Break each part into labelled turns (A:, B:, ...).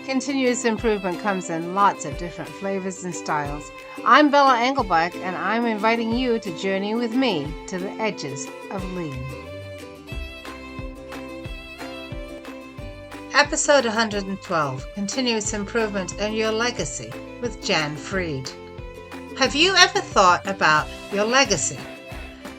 A: Continuous improvement comes in lots of different flavors and styles. I'm Bella Engelbach, and I'm inviting you to journey with me to the edges of lean. Episode 112, Continuous Improvement and Your Legacy, with Jann Freed. Have you ever thought about your legacy?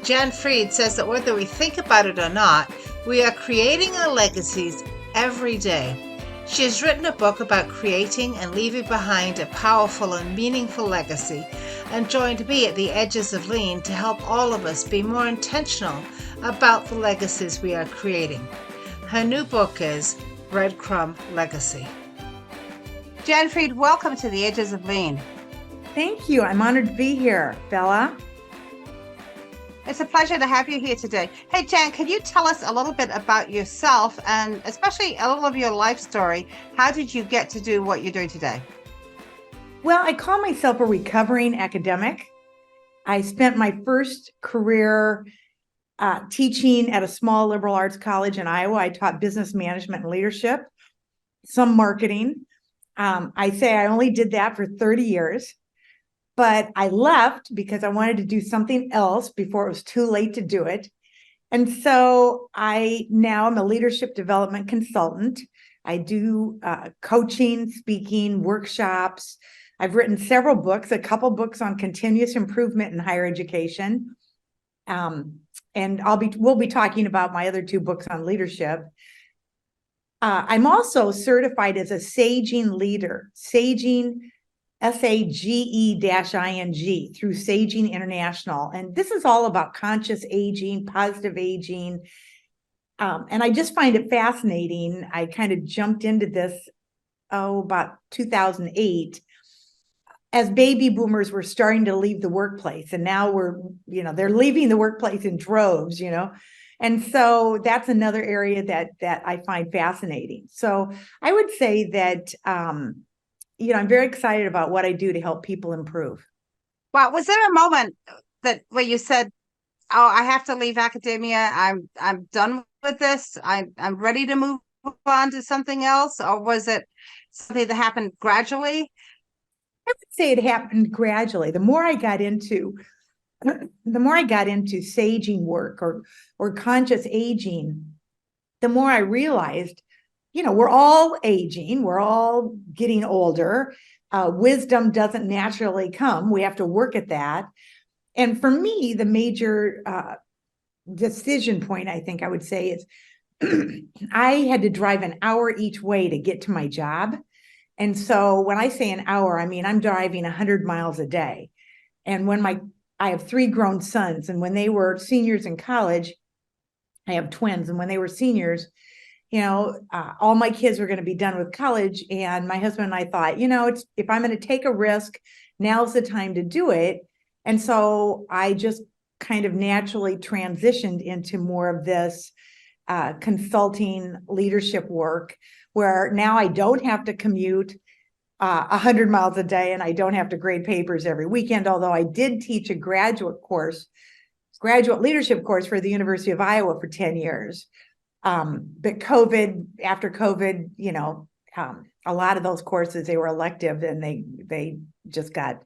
A: Jann Freed says that whether we think about it or not, we are creating our legacies every day. She has written a book about creating and leaving behind a powerful and meaningful legacy, and joined me at the edges of lean to help all of us be more intentional about the legacies we are creating. Her new book is Breadcrumb Legacy. Jann Freed, welcome to the edges of lean.
B: Thank you. I'm honored to be here, Bella.
A: It's a pleasure to have you here today. Hey, Jann, can you tell us a little bit about yourself and especially a little of your life story? How did you get to do what you're doing today?
B: Well, I call myself a recovering academic. I spent my first career teaching at a small liberal arts college in Iowa. I taught business management and leadership, some marketing. I say I only did that for 30 years. But I left because I wanted to do something else before it was too late to do it. And so I now am a leadership development consultant. I do coaching, speaking, workshops. I've written several books, a couple books on continuous improvement in higher education. And we'll be talking about my other two books on leadership. I'm also certified as a Saging leader, Saging SAGE-ING through Saging International. And this is all about conscious aging, positive aging. And I just find it fascinating. I kind of jumped into this, about 2008, as baby boomers were starting to leave the workplace. And now they're leaving the workplace in droves, And so that's another area that I find fascinating. So I would say that, I'm very excited about what I do to help people improve.
A: Wow. Was there a moment where you said, "Oh, I have to leave academia. I'm done with this. I'm ready to move on to something else"? Or was it something that happened gradually?
B: I would say it happened gradually. The more I got into saging work or conscious aging, the more I realized, we're all aging, we're all getting older. Wisdom doesn't naturally come. We have to work at that. And for me, the major decision point, I think I would say, is I had to drive an hour each way to get to my job. And so when I say an hour, I mean, I'm driving 100 miles a day. And I have 3 grown sons, and when they were seniors in college, I have twins. And when they were seniors, all my kids were going to be done with college. And my husband and I thought, if I'm going to take a risk, now's the time to do it. And so I just kind of naturally transitioned into more of this consulting leadership work, where now I don't have to commute 100 miles a day, and I don't have to grade papers every weekend, although I did teach a graduate leadership course for the University of Iowa for 10 years. But after COVID, a lot of those courses, they were elective, and they just got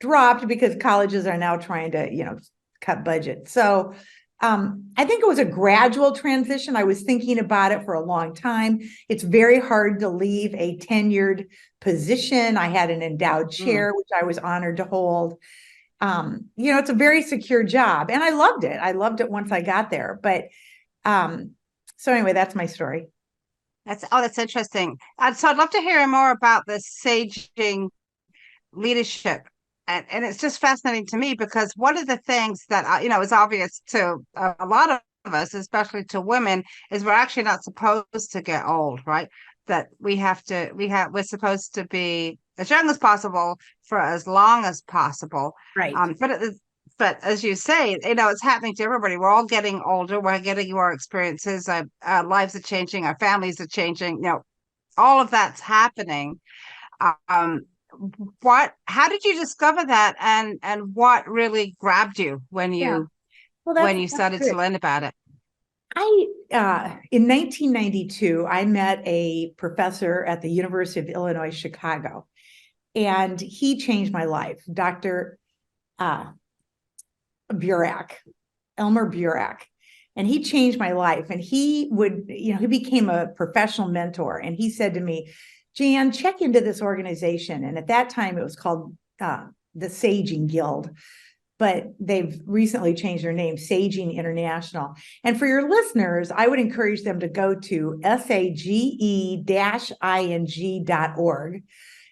B: dropped because colleges are now trying to, cut budget. So I think it was a gradual transition. I was thinking about it for a long time. It's very hard to leave a tenured position. I had an endowed chair, which I was honored to hold. It's a very secure job, and I loved it. I loved it once I got there. But so anyway, that's my story.
A: That's interesting. So I'd love to hear more about the saging leadership. And it's just fascinating to me, because one of the things that, is obvious to a lot of us, especially to women, is we're actually not supposed to get old, right? That we're supposed to be as young as possible for as long as possible.
B: Right.
A: But as you say, it's happening to everybody. We're all getting older. We're getting more experiences. Our lives are changing. Our families are changing. All of that's happening. How did you discover that, and what really grabbed you when you started to learn about it?
B: In 1992, I met a professor at the University of Illinois, Chicago, and he changed my life, Dr. Burak, Elmer Burak. And he changed my life. And he became a professional mentor. And he said to me, Jann, check into this organization. And at that time, it was called the Saging Guild, but they've recently changed their name, Saging International. And for your listeners, I would encourage them to go to sage-ing.org.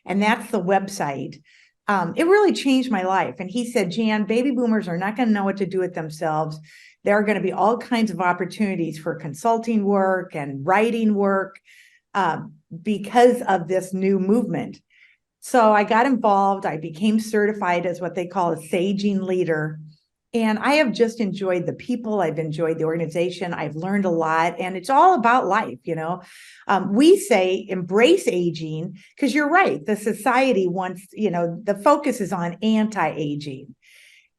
B: And that's the website. It really changed my life. And he said, Jann, baby boomers are not going to know what to do with themselves. There are going to be all kinds of opportunities for consulting work and writing work because of this new movement. So I got involved. I became certified as what they call a saging leader. And I have just enjoyed the people. I've enjoyed the organization. I've learned a lot. And it's all about life, We say embrace aging because you're right. The society wants, the focus is on anti-aging.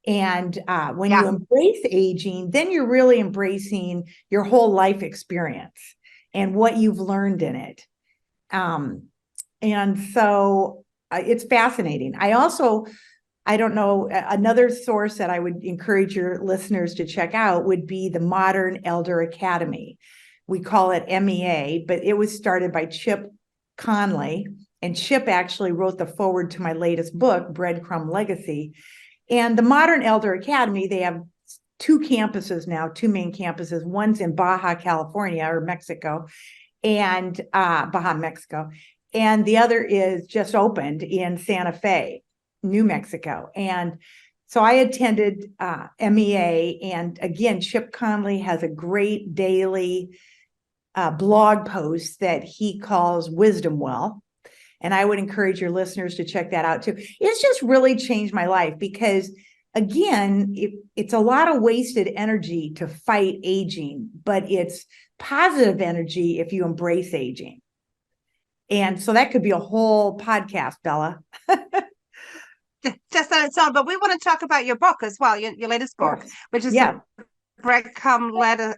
B: And when you embrace aging, then you're really embracing your whole life experience and what you've learned in it. And so it's fascinating. I don't know, another source that I would encourage your listeners to check out would be the Modern Elder Academy. We call it MEA, but it was started by Chip Conley. And Chip actually wrote the foreword to my latest book, Breadcrumb Legacy. And the Modern Elder Academy, they have two campuses now, two main campuses. One's in Baja, California, or Mexico, and Baja, Mexico. And the other is just opened in Santa Fe, New Mexico. And so I attended MEA. And again, Chip Conley has a great daily blog post that he calls Wisdom Well. And I would encourage your listeners to check that out too. It's just really changed my life because, again, it's a lot of wasted energy to fight aging, but it's positive energy if you embrace aging. And so that could be a whole podcast, Bella.
A: Just on its own, but we want to talk about your book as well, your latest book, which is the Breadcrumb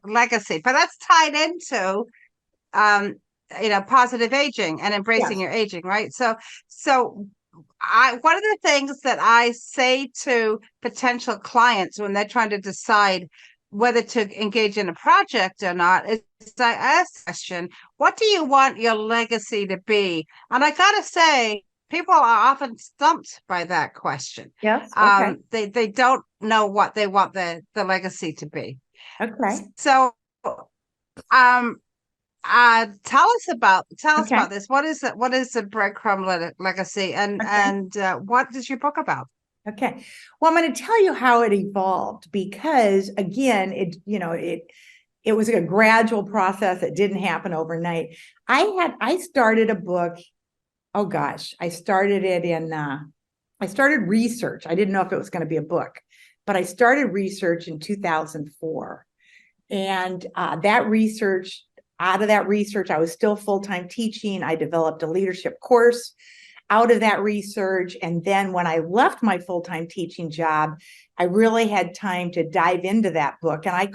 A: Legacy. But that's tied into positive aging and embracing your aging, right? So one of the things that I say to potential clients when they're trying to decide whether to engage in a project or not is I ask the question, what do you want your legacy to be? And I gotta say, people are often stumped by that question.
B: Yes. Okay.
A: They don't know what they want the legacy to be.
B: Okay.
A: So tell us about this. What is it? What is the Breadcrumb Legacy, and what is your book about?
B: Okay. Well, I'm going to tell you how it evolved because, again, it was a gradual process. It didn't happen overnight. I started a book. Oh gosh, I started research. I didn't know if it was going to be a book, but I started research in 2004, and out of that research, I was still full-time teaching. I developed a leadership course out of that research. And then when I left my full-time teaching job, I really had time to dive into that book. And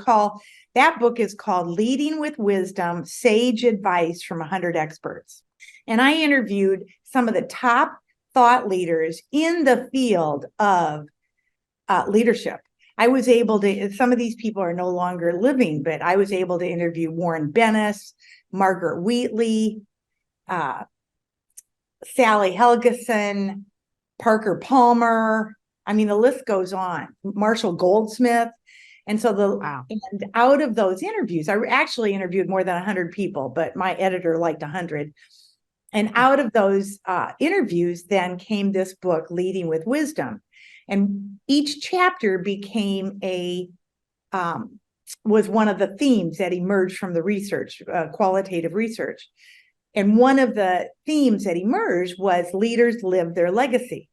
B: that book is called Leading with Wisdom, Sage Advice from 100 Experts. And I interviewed some of the top thought leaders in the field of leadership. I was able to, some of these people are no longer living, but I was able to interview Warren Bennis, Margaret Wheatley, Sally Helgeson, Parker Palmer. I mean, the list goes on. Marshall Goldsmith. And so and out of those interviews, I actually interviewed more than 100 people, but my editor liked 100. And out of those interviews then came this book, Leading with Wisdom. And each chapter became was one of the themes that emerged from the research, qualitative research. And one of the themes that emerged was leaders live their legacy.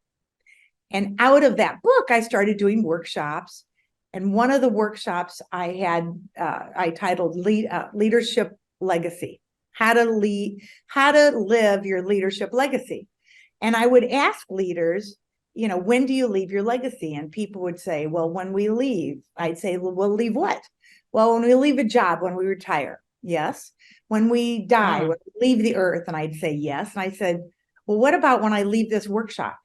B: And out of that book, I started doing workshops. And one of the workshops I had, I titled Leadership Legacy, how to live your leadership legacy. And I would ask leaders, when do you leave your legacy? And people would say, well, when we leave. I'd say, well, we'll leave what? Well, when we leave a job, when we retire, yes. When we die,
A: Mm.
B: when we leave the earth, and I'd say yes. And I said, well, what about when I leave this workshop?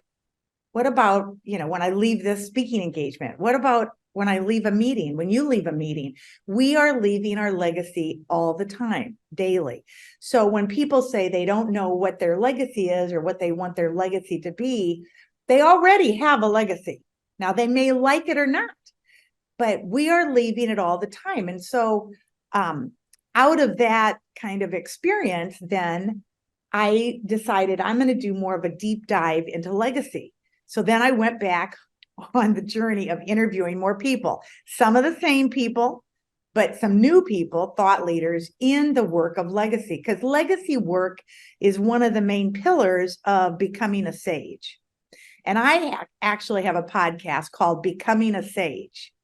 B: What about, when I leave this speaking engagement? What about when I leave a meeting, when you leave a meeting? We are leaving our legacy all the time, daily. So when people say they don't know what their legacy is or what they want their legacy to be, they already have a legacy. Now, they may like it or not, but we are leaving it all the time. And so out of that kind of experience, then I decided I'm going to do more of a deep dive into legacy. So then I went back on the journey of interviewing more people, some of the same people, but some new people, thought leaders in the work of legacy, because legacy work is one of the main pillars of becoming a sage. And I actually have a podcast called Becoming a Sage.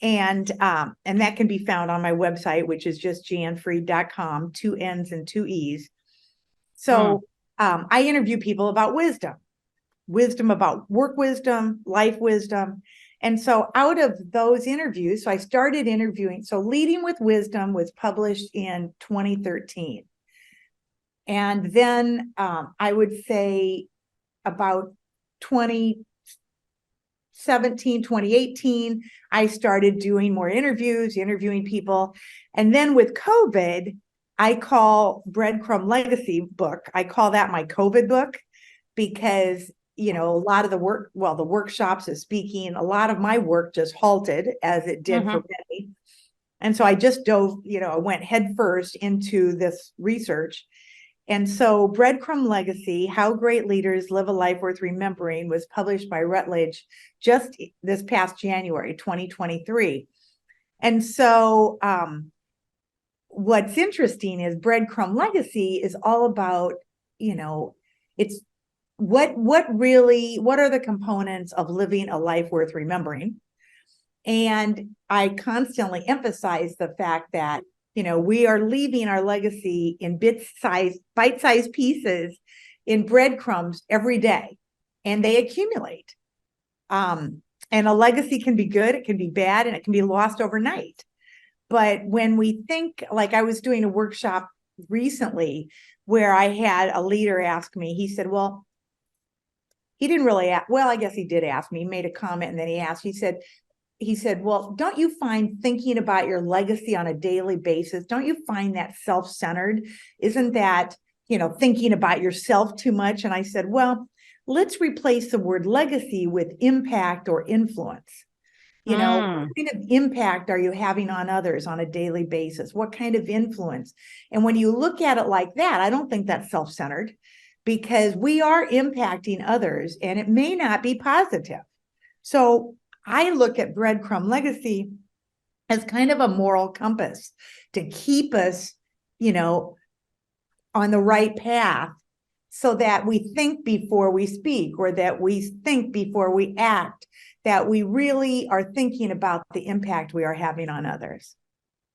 B: And that can be found on my website, which is just jannfreed.com, 2 N's and 2 E's. So I interview people about wisdom about work wisdom, life wisdom. And so out of those interviews, so I started interviewing. So Leading with Wisdom was published in 2013. And then I would say about 2017, 2018, I started doing more interviews, interviewing people. And then with COVID, I call Breadcrumb Legacy book, I call that my COVID book, because a lot of the work, the workshops, the speaking, a lot of my work just halted, as it did for many. And so I just dove, I went headfirst into this research. And so Breadcrumb Legacy, How Great Leaders Live a Life Worth Remembering, was published by Routledge just this past January, 2023. And so what's interesting is Breadcrumb Legacy is all about, it's what are the components of living a life worth remembering? And I constantly emphasize the fact that we are leaving our legacy in bite-sized pieces, in breadcrumbs every day, and they accumulate. And a legacy can be good, it can be bad, and it can be lost overnight. But when we think, like I was doing a workshop recently where I had a leader ask me, he said, well, he didn't really ask, well, I guess he did ask me, he made a comment, and then he asked, he said, well, don't you find thinking about your legacy on a daily basis, don't you find that self-centered? Isn't that, thinking about yourself too much? And I said, well, let's replace the word legacy with impact or influence. What kind of impact are you having on others on a daily basis? What kind of influence? And when you look at it like that, I don't think that's self-centered, because we are impacting others and it may not be positive. So I look at Breadcrumb Legacy as kind of a moral compass to keep us, on the right path, so that we think before we speak, or that we think before we act, that we really are thinking about the impact we are having on others.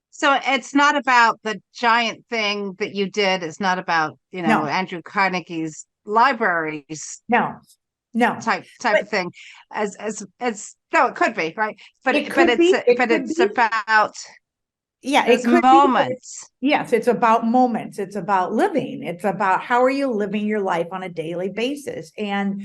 A: So it's not about the giant thing that you did. It's not about,
B: No.
A: Andrew Carnegie's libraries.
B: No.
A: Type of thing. As no, it could be, right? But it's about
B: it could
A: moments.
B: Yes, it's about moments. It's about living. It's about how are you living your life on a daily basis. And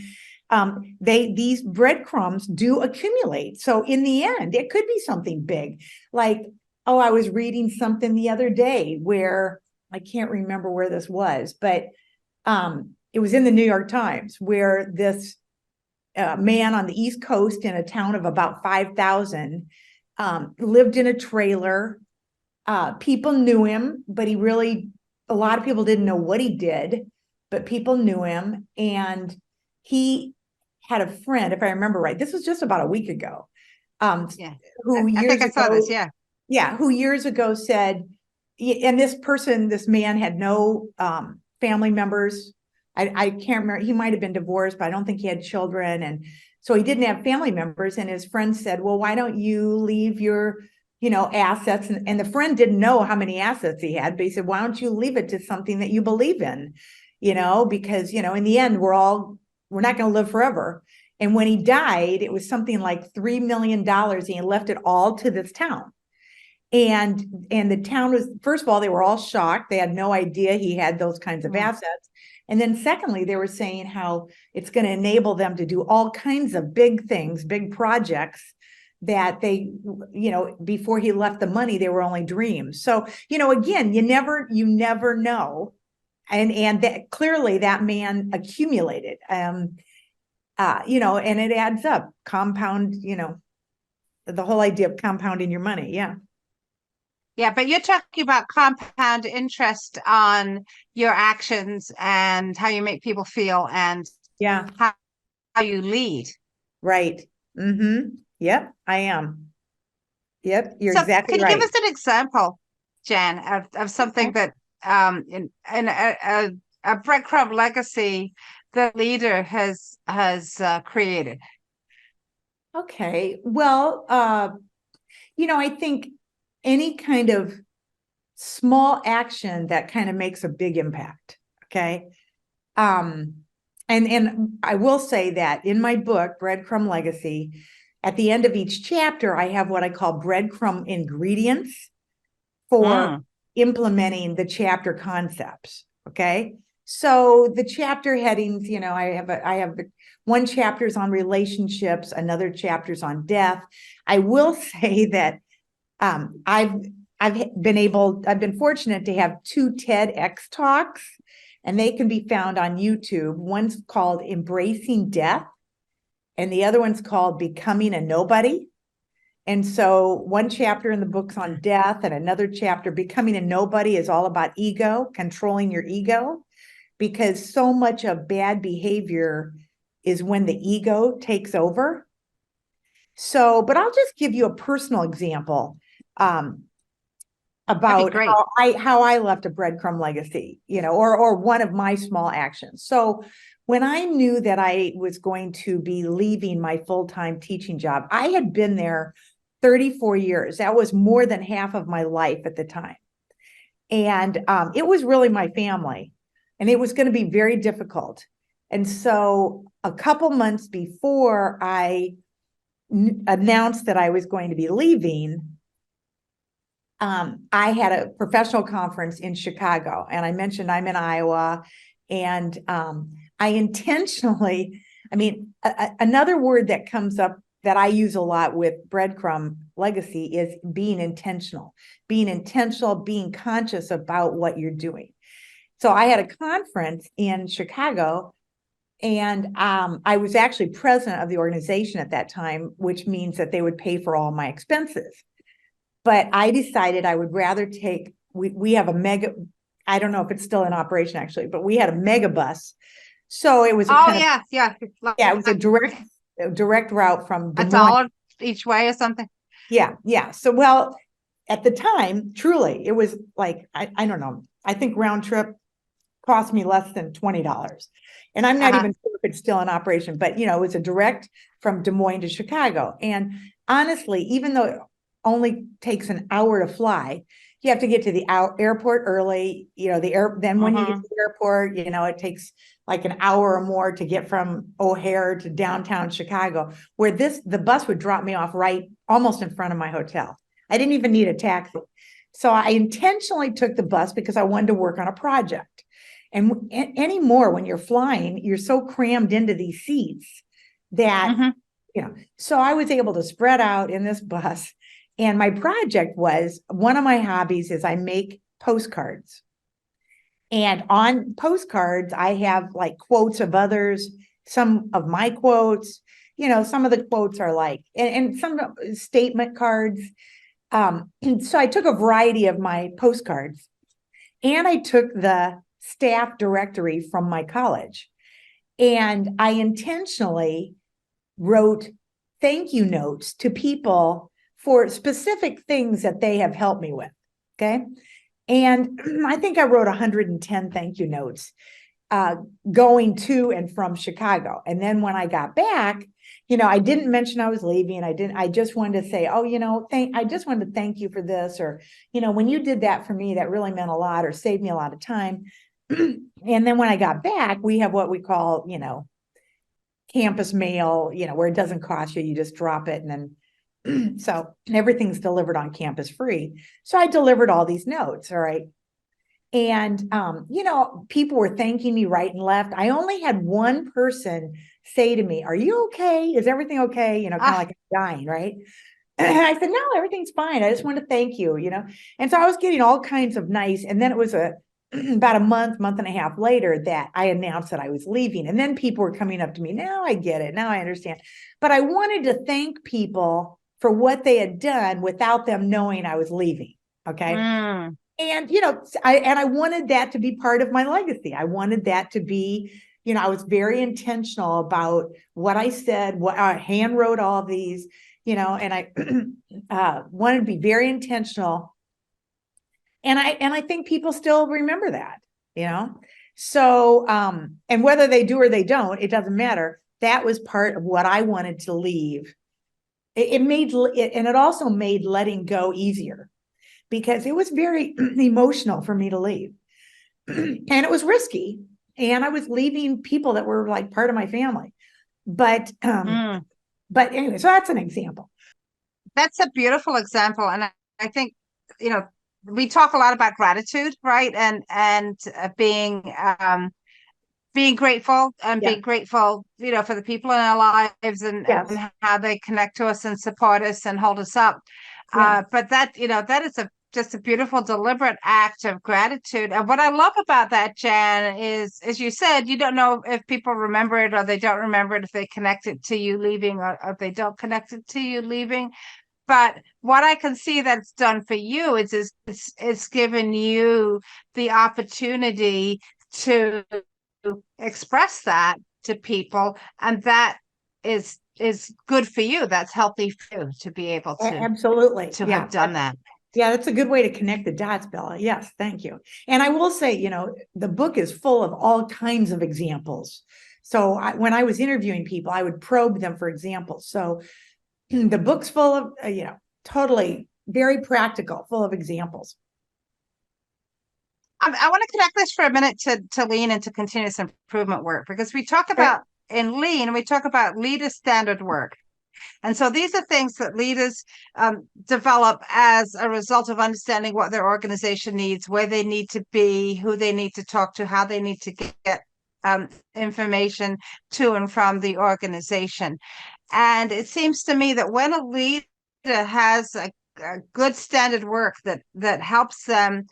B: these breadcrumbs do accumulate. So in the end, it could be something big. Like, I was reading something the other day where I can't remember where this was, but it was in the New York Times, where this man on the East Coast in a town of about 5,000 lived in a trailer. People knew him, but a lot of people didn't know what he did, but people knew him. And he had a friend, if I remember right, this was just about a week ago.
A: I think I saw this, yeah.
B: Yeah, who years ago said, and this man had no family members. I can't remember, he might have been divorced, but I don't think he had children. And so he didn't have family members. And his friend said, well, why don't you leave your, assets? And the friend didn't know how many assets he had, but he said, why don't you leave it to something that you believe in? Because, in the end, we're not going to live forever. And when he died, it was something like $3 million, and he left it all to this town. And the town was, first of all, they were all shocked. They had no idea he had those kinds of assets. And then secondly, they were saying how it's going to enable them to do all kinds of big things, big projects that they, before he left the money, they were only dreams. So, again, you never know. And that clearly that man accumulated, and it adds up, compound, the whole idea of compounding your money. Yeah.
A: Yeah, but you're talking about compound interest on your actions and how you make people feel and
B: Yeah.
A: how you lead.
B: Right. Mm-hmm. Yep, I am. Yep, you're
A: So
B: exactly
A: can you give
B: right.
A: us an example, Jan, of something that in a breadcrumb legacy the leader has created?
B: Okay. Well, I think any kind of small action that kind of makes a big impact. Okay. And I will say that in my book, Breadcrumb Legacy, at the end of each chapter, I have what I call breadcrumb ingredients for implementing the chapter concepts. Okay. So the chapter headings, I have one chapter's on relationships, another chapter's on death. I will say that I've been fortunate to have 2 TEDx talks, and they can be found on YouTube. One's called Embracing Death, and the other one's called Becoming a Nobody. And so one chapter in the book's on death, and another chapter, Becoming a Nobody, is all about ego, controlling your ego, because so much of bad behavior is when the ego takes over. So, but I'll just give you a personal example about how I left a breadcrumb legacy, or one of my small actions. So when I knew that I was going to be leaving my full-time teaching job, I had been there 34 years. That was more than half of my life at the time. And it was really my family, and it was going to be very difficult. And so a couple months before I announced that I was going to be leaving, I had a professional conference in Chicago, and I mentioned I'm in Iowa, and I intentionally, another word that comes up that I use a lot with Breadcrumb Legacy is being intentional, being conscious about what you're doing. So I had a conference in Chicago, and I was actually president of the organization at that time, which means that they would pay for all my expenses. But I decided I would rather take, we have a mega, I don't know if it's still in operation actually, but we had a mega bus. So it was
A: Yeah,
B: it was a direct route from Des Moines.
A: $1 each way or something.
B: Yeah. So, well, at the time, truly, it was like, I don't know, I think round trip cost me less than $20. And I'm not even sure if it's still in operation, but it was a direct from Des Moines to Chicago. And honestly, even though it only takes an hour to fly, you have to get to the airport early, then when you get to the airport, it takes like an hour or more to get from O'Hare to downtown Chicago, where the bus would drop me off right almost in front of my hotel. I didn't even need a taxi. So I intentionally took the bus because I wanted to work on a project. And anymore, when you're flying, you're so crammed into these seats that, so I was able to spread out in this bus. And my project was, one of my hobbies is I make postcards. And on postcards, I have like quotes of others, some of my quotes, some of the quotes are like, and some statement cards. So I took a variety of my postcards, and I took the staff directory from my college, and I intentionally wrote thank you notes to people for specific things that they have helped me with. Okay. And I think I wrote 110 thank you notes going to and from Chicago. And then when I got back, I didn't mention I was leaving. I just wanted to say, I just wanted to thank you for this. Or, when you did that for me, that really meant a lot or saved me a lot of time. And then when I got back, we have what we call, campus mail, where it doesn't cost you, you just drop it and then So everything's delivered on campus free. So I delivered all these notes. All right. And, people were thanking me right and left. I only had one person say to me, "Are you okay? Is everything okay?" Kind of
A: Ah,
B: like I'm dying, right? And I said, "No, everything's fine. I just want to thank you, And so I was getting all kinds of nice. And then it was about a month and a half later that I announced that I was leaving. And then people were coming up to me. Now I get it. Now I understand. But I wanted to thank people for what they had done without them knowing I was leaving. Okay.
A: mm,
B: And, I wanted that to be part of my legacy. I wanted that to be, I was very intentional about what I said, what I hand wrote all these, and I wanted to be very intentional. And I think people still remember that, So, and whether they do or they don't, it doesn't matter. That was part of what I wanted to leave. It made it, and it also made letting go easier, because it was very emotional for me to leave. And it was risky. And I was leaving people that were like part of my family. But
A: mm.
B: anyway, so that's an example.
A: That's a beautiful example. And I think, we talk a lot about gratitude, right? And being grateful and
B: Yeah.
A: being grateful, for the people in our lives
B: Yes.
A: and how they connect to us and support us and hold us up.
B: Yeah.
A: But that is just a beautiful, deliberate act of gratitude. And what I love about that, Jann, is, as you said, you don't know if people remember it or they don't remember it, if they connect it to you leaving or if they don't connect it to you leaving. But what I can see that's done for you is given you the opportunity to express that to people, and that is good for you. That's healthy for you to be able
B: Absolutely.
A: to
B: Yeah.
A: have done that.
B: Yeah, that's a good way to connect the dots, Bella. Yes, thank you. And I will say, the book is full of all kinds of examples. So when I was interviewing people, I would probe them for examples. So the book's full of, totally very practical, full of examples.
A: I want to connect this for a minute to lean into continuous improvement work, because we talk
B: Okay.
A: about in lean, we talk about leader standard work. And so these are things that leaders develop as a result of understanding what their organization needs, where they need to be, who they need to talk to, how they need to get information to and from the organization. And it seems to me that when a leader has a good standard work that helps them,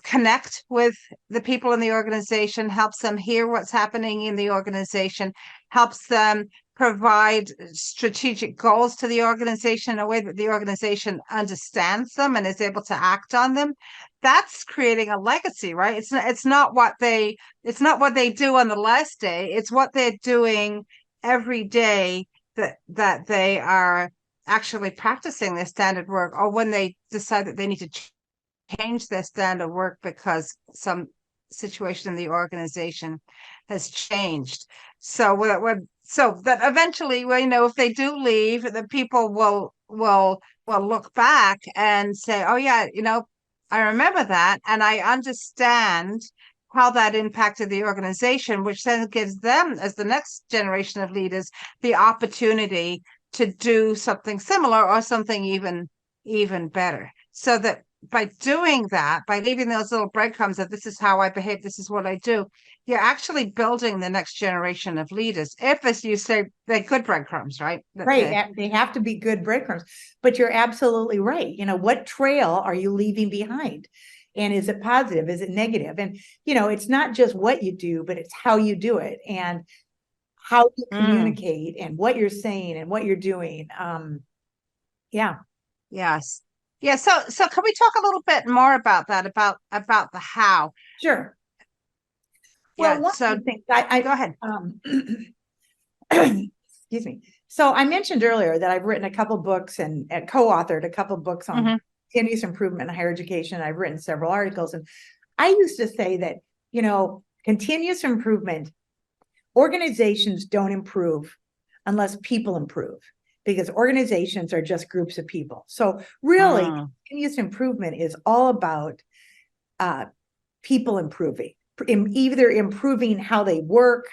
A: connect with the people in the organization, helps them hear what's happening in the organization, helps them provide strategic goals to the organization in a way that the organization understands them and is able to act on them. That's creating a legacy, right? It's not what they do on the last day. It's what they're doing every day that they are actually practicing their standard work, or when they decide that they need to change their standard work because some situation in the organization has changed. So so that eventually, well, if they do leave, the people will look back and say, "Oh yeah, I remember that, and I understand how that impacted the organization," which then gives them, as the next generation of leaders, the opportunity to do something similar or something even better. So that by doing that, by leaving those little breadcrumbs that this is how I behave, this is what I do, you're actually building the next generation of leaders. If, as you say, they're good breadcrumbs, right?
B: Right. They have to be good breadcrumbs, but you're absolutely right. What trail are you leaving behind? And is it positive? Is it negative? And, it's not just what you do, but it's how you do it and how you communicate and what you're saying and what you're doing. Yeah.
A: Yes. Yeah. So can we talk a little bit more about that, about the how?
B: Sure.
A: Yeah.
B: Well, one
A: So
B: of the things
A: go ahead.
B: excuse me. So I mentioned earlier that I've written a couple books and co-authored a couple books on continuous improvement in higher education. I've written several articles, and I used to say that, continuous improvement, organizations don't improve unless people improve, because organizations are just groups of people. So really, continuous improvement is all about people improving. either improving how they work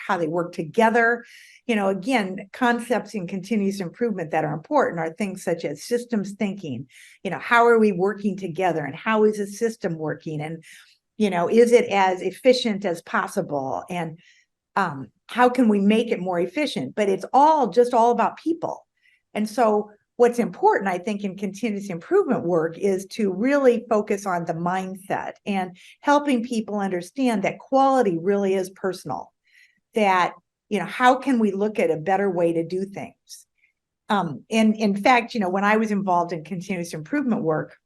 B: together. Again, concepts in continuous improvement that are important are things such as systems thinking. How are we working together, and how is a system working, and is it as efficient as possible, and how can we make it more efficient? But it's all about people. And so what's important, I think, in continuous improvement work is to really focus on the mindset and helping people understand that quality really is personal, that, how can we look at a better way to do things? And in fact, when I was involved in continuous improvement work,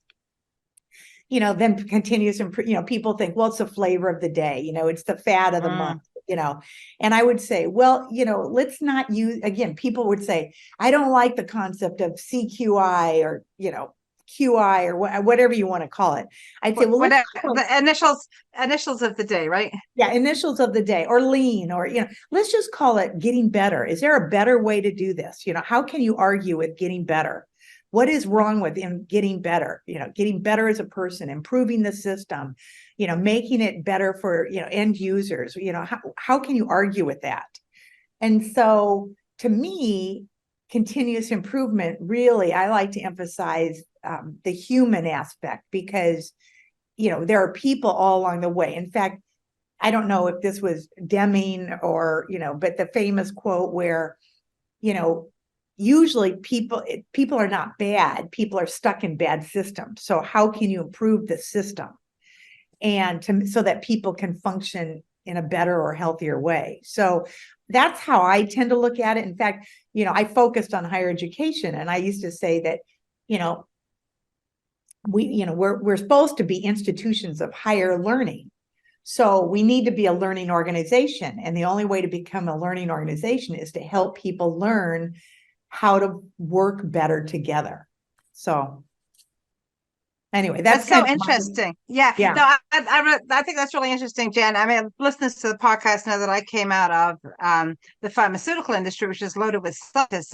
B: then continuous improvement, people think, well, it's the flavor of the day, it's the fad of the month, and I would say, well, let's not use, again, people would say, I don't like the concept of CQI or, QI or whatever you want to call it. I'd say, well,
A: the initials of the day, right?
B: Yeah, initials of the day, or lean, or, let's just call it getting better. Is there a better way to do this? How can you argue with getting better? What is wrong with getting better? Getting better as a person, improving the system, making it better for, end users. How can you argue with that? And so to me, continuous improvement, really, I like to emphasize the human aspect, because, there are people all along the way. In fact, I don't know if this was Deming or, but the famous quote where, usually people are not bad. People are stuck in bad systems. So how can you improve the system so that people can function in a better or healthier way? So that's how I tend to look at it. In fact, I focused on higher education, and I used to say that, we're supposed to be institutions of higher learning. So we need to be a learning organization. And the only way to become a learning organization is to help people learn how to work better together. So anyway, that's
A: so interesting. Yeah.
B: Yeah.
A: No, I think that's really interesting, Jen. I mean, listeners to the podcast know that I came out of the pharmaceutical industry, which is loaded with scientists.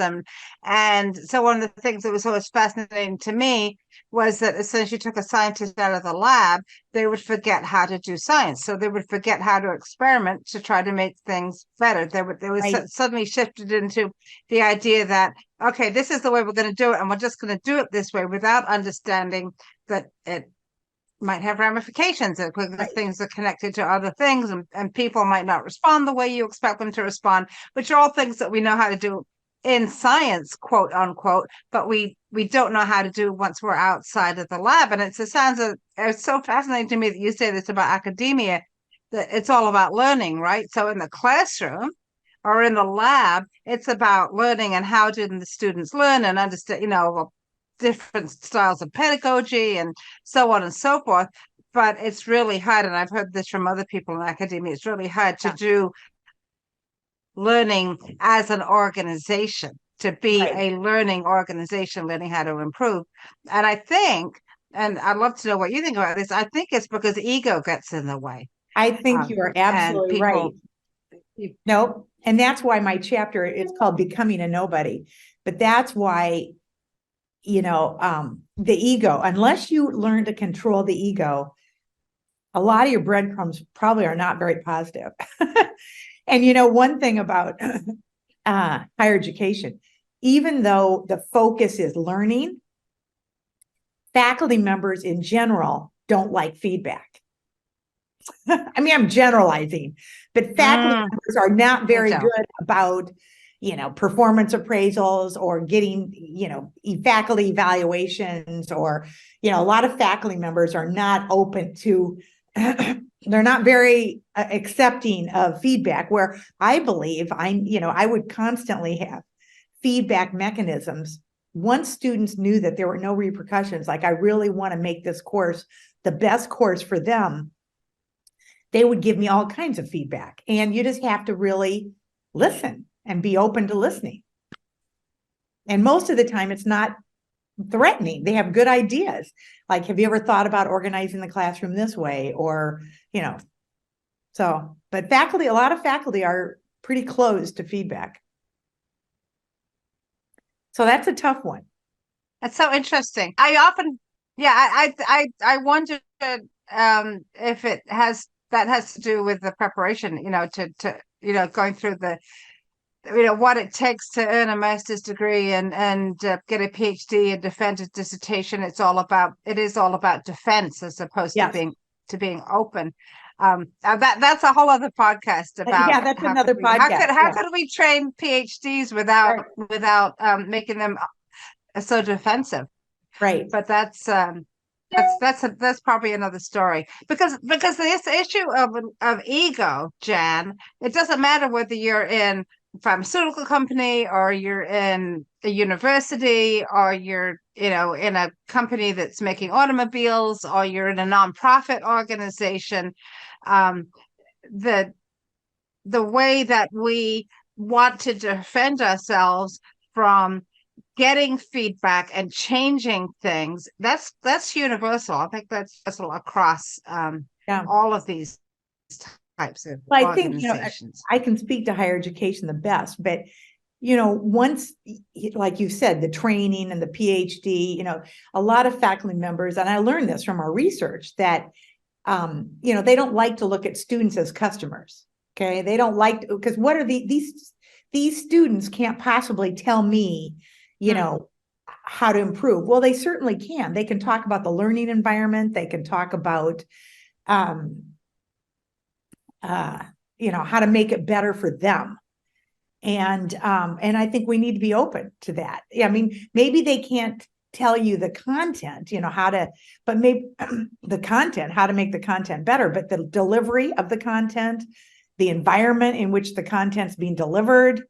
A: And so one of the things that was always fascinating to me was that as soon as you took a scientist out of the lab, they would forget how to do science. So they would forget how to experiment to try to make things better. They was suddenly shifted into the idea that, okay, this is the way we're going to do it, and we're just going to do it this way, without understanding that it might have ramifications, that things are connected to other things, and people might not respond the way you expect them to respond, which are all things that we know how to do in science, quote unquote, but we don't know how to do once we're outside of the lab. And it's so fascinating to me that you say this about academia, that it's all about learning, right? So in the classroom or in the lab, it's about learning and how did the students learn and understand, different styles of pedagogy and so on and so forth. But it's really hard, and I've heard this from other people in academia, it's really hard to do learning as an organization, to be a learning organization, learning how to improve. And I think, and I'd love to know what you think about this, I think it's because ego gets in the way.
B: I think you are absolutely right. Nope. And that's why my chapter is called Becoming a Nobody. But that's why, the ego, unless you learn to control the ego, a lot of your breadcrumbs probably are not very positive. And one thing about higher education, even though the focus is learning, faculty members in general don't like feedback. I mean, I'm generalizing, but faculty members are not very good about, performance appraisals or getting, faculty evaluations, or, a lot of faculty members are not open to, they're not very accepting of feedback, where I believe I would constantly have feedback mechanisms. Once students knew that there were no repercussions, like I really want to make this course the best course for them, they would give me all kinds of feedback. And you just have to really listen and be open to listening. And most of the time it's not threatening. They have good ideas. Like, have you ever thought about organizing the classroom this way? Or, but faculty, a lot of faculty are pretty closed to feedback. So that's a tough one.
A: That's so interesting. I often, I wonder if it has that has to do with the preparation, to going through what it takes to earn a master's degree and get a PhD and defend a dissertation. It is all about defense as opposed
B: Yes.
A: to being open. That's a whole other podcast about
B: that's another podcast.
A: How could we train PhDs without making them so defensive?
B: Right.
A: But that's probably another story, because this issue of ego, Jann, it doesn't matter whether you're in a pharmaceutical company or you're in a university or you're in a company that's making automobiles or you're in a nonprofit organization. The way that we want to defend ourselves from getting feedback and changing things, that's universal. I think that's across all of these types of organizations.
B: I can speak to higher education the best, but once, like you said, the training and the PhD, a lot of faculty members, and I learned this from our research, that they don't like to look at students as customers. Okay, they don't like, because what are these students can't possibly tell me how to improve. Well, they certainly can. They can talk about the learning environment. They can talk about, how to make it better for them. And I think we need to be open to that. I mean, maybe they can't tell you the content, but maybe the content, how to make the content better, but the delivery of the content, the environment in which the content's being delivered,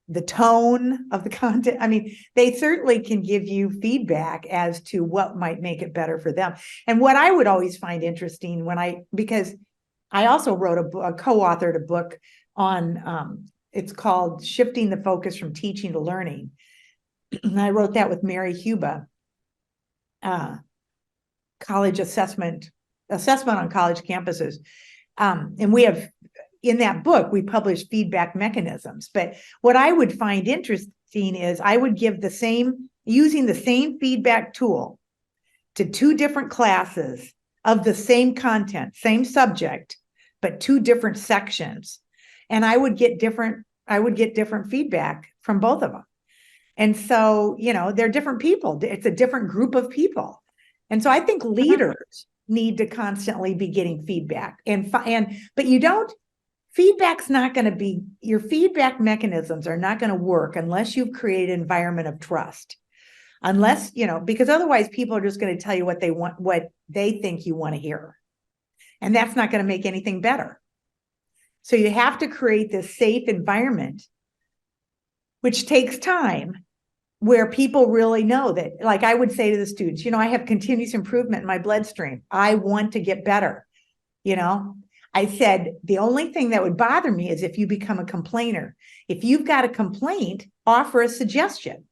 B: the tone of the content. I mean, they certainly can give you feedback as to what might make it better for them. And what I would always find interesting because I also wrote co-authored a book on, it's called Shifting the Focus from Teaching to Learning. And I wrote that with Mary Huba, college assessment on college campuses. And we have, in that book, we published feedback mechanisms. But what I would find interesting is I would give using the same feedback tool to two different classes of the same content, same subject, but two different sections. And I would get different feedback from both of them. And so, they're different people. It's a different group of people. And so I think leaders need to constantly be getting feedback. But feedback's not going to be, your feedback mechanisms are not going to work unless you've created an environment of trust. Unless, because otherwise people are just going to tell you what they want, what they think you want to hear. And that's not going to make anything better. So you have to create this safe environment, which takes time, where people really know that, like I would say to the students, I have continuous improvement in my bloodstream. I want to get better. I said, the only thing that would bother me is if you become a complainer. If you've got a complaint, offer a suggestion.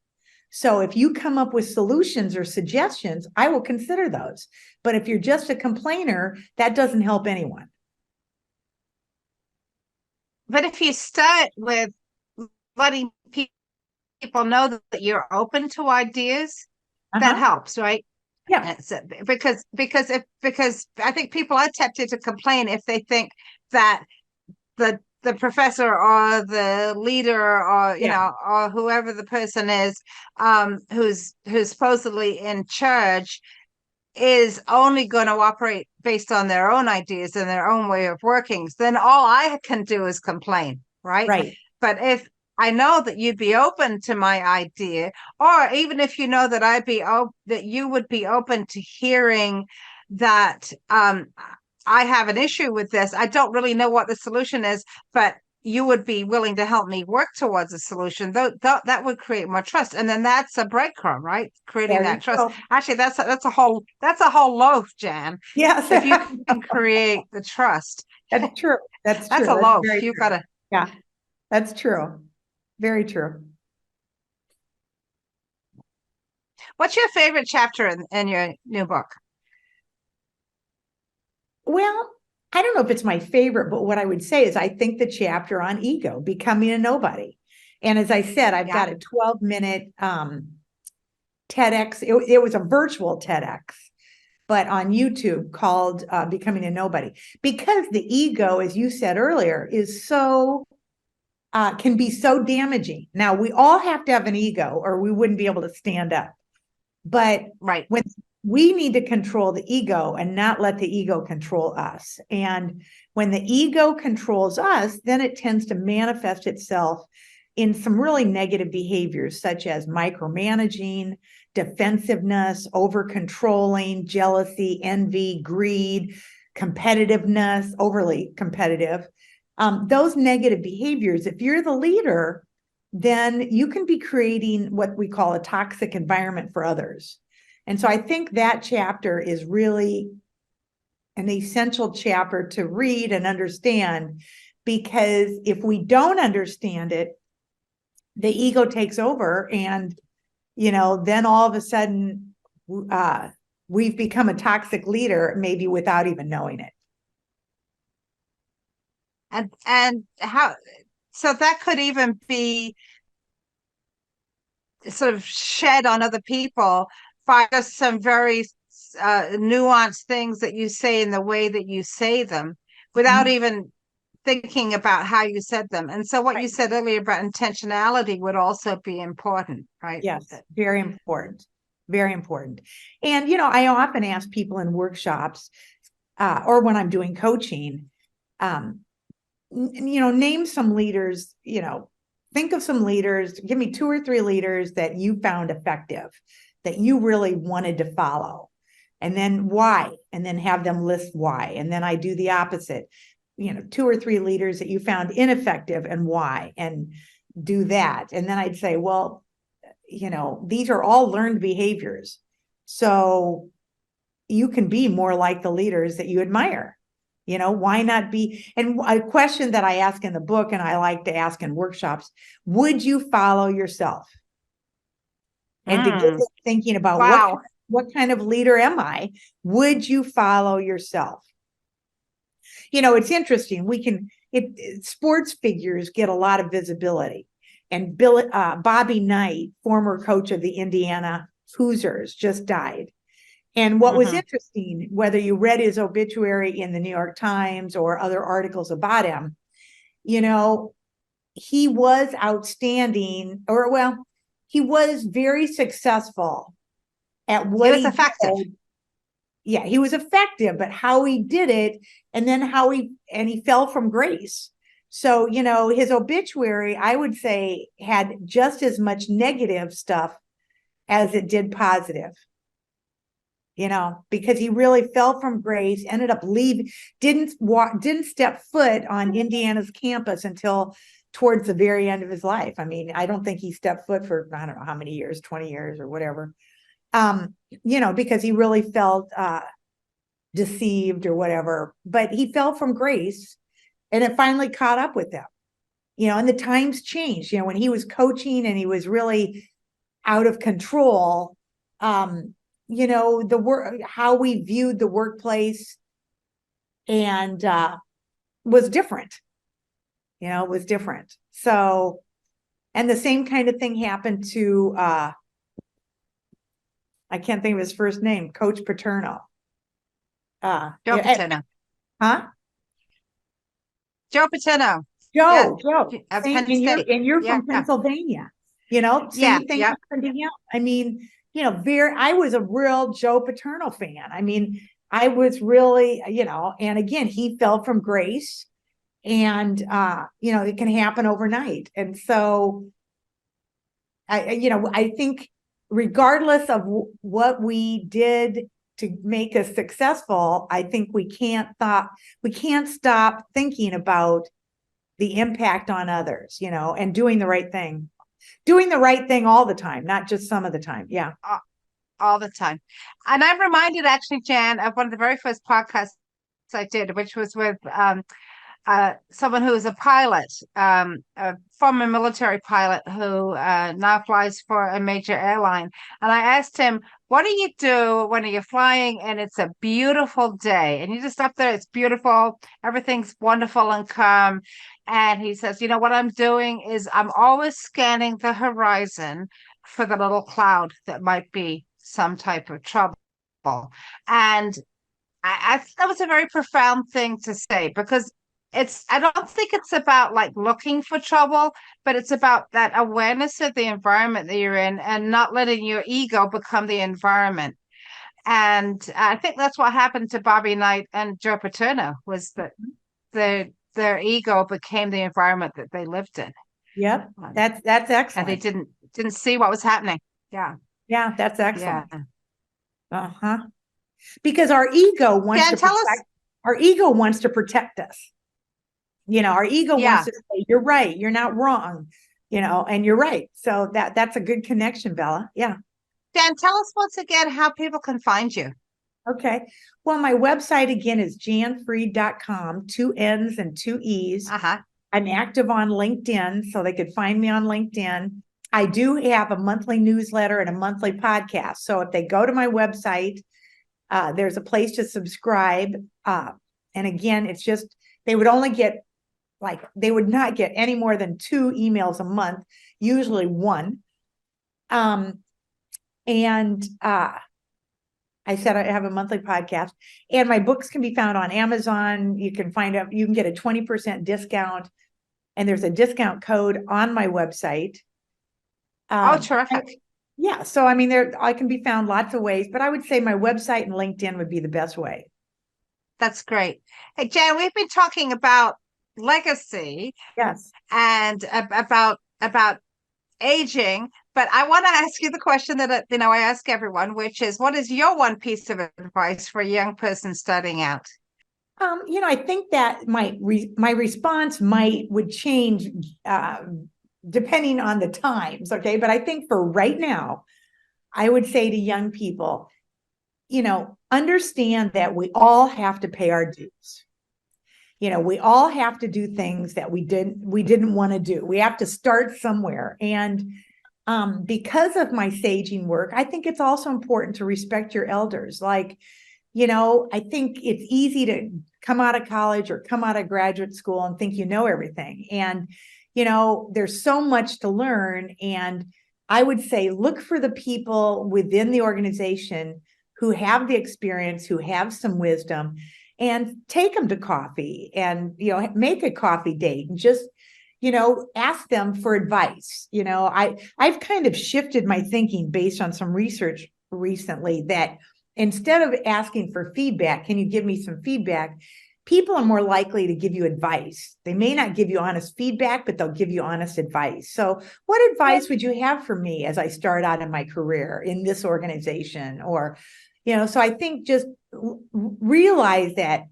B: So if you come up with solutions or suggestions, I will consider those. But if you're just a complainer, that doesn't help anyone.
A: But if you start with letting people know that you're open to ideas, that helps, right?
B: Yeah.
A: Because I think people are tempted to complain if they think that the professor or the leader or or whoever the person is who's supposedly in charge is only going to operate based on their own ideas and their own way of working. Then all I can do is complain, right?
B: Right.
A: But if I know that you'd be open to my idea, or even if that you would be open to hearing that I have an issue with this. I don't really know what the solution is, but you would be willing to help me work towards a solution. That would create more trust, and then that's a breadcrumb, right? Creating that trust. Go. Actually, that's a whole loaf, Jann.
B: Yes,
A: if you can create the trust.
B: That's true. That's
A: a loaf. You gotta.
B: Yeah, that's true. Very true.
A: What's your favorite chapter in your new book?
B: Well, I don't know if it's my favorite, but what I would say is I think the chapter on ego, becoming a nobody. And as I said, I've got a 12-minute TEDx. It was a virtual TEDx but on YouTube called Becoming a Nobody, because the ego, as you said earlier, is so can be so damaging. Now, we all have to have an ego or we wouldn't be able to stand up. But
A: Right.
B: when we need to control the ego and not let the ego control us. And when the ego controls us, then it tends to manifest itself in some really negative behaviors, such as micromanaging, defensiveness, over controlling, jealousy, envy, greed, competitiveness, overly competitive. Those negative behaviors, if you're the leader, then you can be creating what we call a toxic environment for others. And so I think that chapter is really an essential chapter to read and understand, because if we don't understand it, the ego takes over, and then all of a sudden we've become a toxic leader, maybe without even knowing it.
A: And how, so that could even be sort of shed on other people by just some very nuanced things that you say in the way that you say them without even thinking about how you said them. And so what you said earlier about intentionality would also be important, right?
B: Yes, very important. Very important. And, I often ask people in workshops or when I'm doing coaching, name some leaders, think of some leaders, give me 2 or 3 leaders that you found effective, that you really wanted to follow, and then why, and then have them list why. And then I do the opposite, 2 or 3 leaders that you found ineffective and why, and do that. And then I'd say, well, these are all learned behaviors. So you can be more like the leaders that you admire. Why not be? And a question that I ask in the book, and I like to ask in workshops, would you follow yourself? And to get them thinking about what kind of leader am I? Would you follow yourself? It's interesting. Sports figures get a lot of visibility. And Bobby Knight, former coach of the Indiana Hoosiers, just died. And what was interesting, whether you read his obituary in the New York Times or other articles about him, he was outstanding, he was very successful at what he was effective. Yeah, he was effective, but how he did it, and then he fell from grace. So, his obituary, I would say, had just as much negative stuff as it did positive. Because he really fell from grace, ended up leaving, didn't step foot on Indiana's campus until towards the very end of his life. I mean, I don't think he stepped foot for, I don't know how many years, 20 years or whatever, because he really felt deceived or whatever, but he fell from grace, and it finally caught up with him, and the times changed, when he was coaching and he was really out of control. The work, how we viewed the workplace, and was different. It was different. So, and the same kind of thing happened to I can't think of his first name, Coach Paterno.
A: Joe Paterno.
B: Huh?
A: Joe Paterno.
B: Joe. And you're from Pennsylvania. Same thing happened to him. I mean, I was a real Joe Paterno fan. I mean, I was really, and again, he fell from grace, and, it can happen overnight. And so I think regardless of what we did to make us successful, I think we can't stop thinking about the impact on others, and doing the right thing. Doing the right thing all the time, not just some of the time. Yeah.
A: All the time. And I'm reminded, actually, Jann, of one of the very first podcasts I did, which was with someone who is a pilot, a former military pilot who now flies for a major airline. And I asked him, what do you do when you're flying and it's a beautiful day and you're just up there, it's beautiful, everything's wonderful and calm. And he says, what I'm doing is I'm always scanning the horizon for the little cloud that might be some type of trouble. And I think that was a very profound thing to say, because I don't think it's about like looking for trouble, but it's about that awareness of the environment that you're in and not letting your ego become the environment. And I think that's what happened to Bobby Knight and Joe Paterno, was that their ego became the environment that they lived in.
B: Yep. That's excellent.
A: And they didn't see what was happening. Yeah.
B: Yeah, that's excellent.
A: Yeah.
B: Uh-huh. Because our ego wants to protect us. Our ego wants to say, you're right, you're not wrong, and you're right. So that's a good connection, Bella. Yeah.
A: Jann, tell us once again how people can find you.
B: Okay. Well, my website again is jannfreed.com, 2 N's and 2 E's. I'm active on LinkedIn, so they could find me on LinkedIn. I do have a monthly newsletter and a monthly podcast. So if they go to my website, there's a place to subscribe. And again, it's just, they would not get any more than 2 emails a month, usually 1. I said I have a monthly podcast, and my books can be found on Amazon. You can get a 20% discount, and there's a discount code on my website.
A: Terrific.
B: Yeah. So, I can be found lots of ways, but I would say my website and LinkedIn would be the best way.
A: That's great. Hey, Jann, we've been talking about legacy.
B: Yes.
A: And about aging, but I want to ask you the question that I ask everyone, which is, what is your one piece of advice for a young person starting out?
B: I think that my response would change depending on the times. Okay. But I think for right now, I would say to young people, understand that we all have to pay our dues. We all have to do things that we didn't want to do. We have to start somewhere. And because of my saging work, I think it's also important to respect your elders. I think it's easy to come out of college or come out of graduate school and think you know everything. And, there's so much to learn. And I would say, look for the people within the organization who have the experience, who have some wisdom, and take them to coffee and, make a coffee date and just, ask them for advice. I've kind of shifted my thinking based on some research recently that instead of asking for feedback, can you give me some feedback? People are more likely to give you advice. They may not give you honest feedback, but they'll give you honest advice. So what advice would you have for me as I start out in my career in this organization? Or, so I think just realize that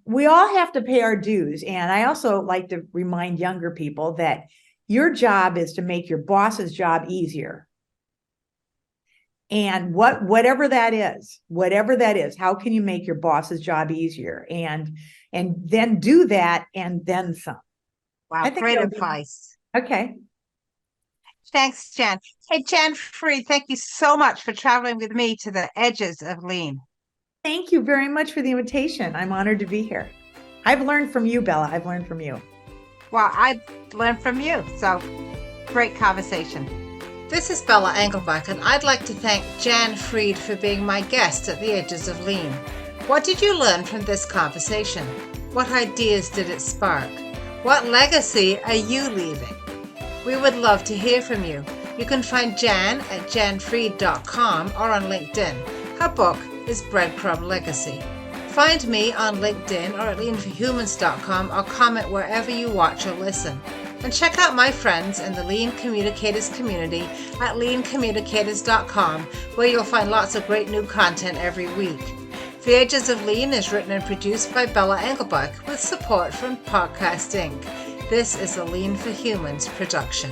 B: we all have to pay our dues. And I also like to remind younger people that your job is to make your boss's job easier. And whatever that is, how can you make your boss's job easier? And then do that and then some.
A: Wow, great advice.
B: Okay.
A: Thanks, Jann. Hey, Jann Freed, thank you so much for traveling with me to the edges of lean.
B: Thank you very much for the invitation. I'm honored to be here. I've learned from you, Bella. I've learned from you.
A: Well, I learned from you. So great conversation. This is Bella Engelbach, and I'd like to thank Jann Freed for being my guest at the Edges of Lean. What did you learn from this conversation? What ideas did it spark? What legacy are you leaving? We would love to hear from you. You can find Jann at jannfreed.com or on LinkedIn. Her book is Breadcrumb Legacy. Find me on LinkedIn or at leanforhumans.com or comment wherever you watch or listen. And check out my friends in the Lean Communicators community at leancommunicators.com, where you'll find lots of great new content every week. The Edges of Lean is written and produced by Bella Engelbach with support from Podcast Inc. This is a Lean for Humans production.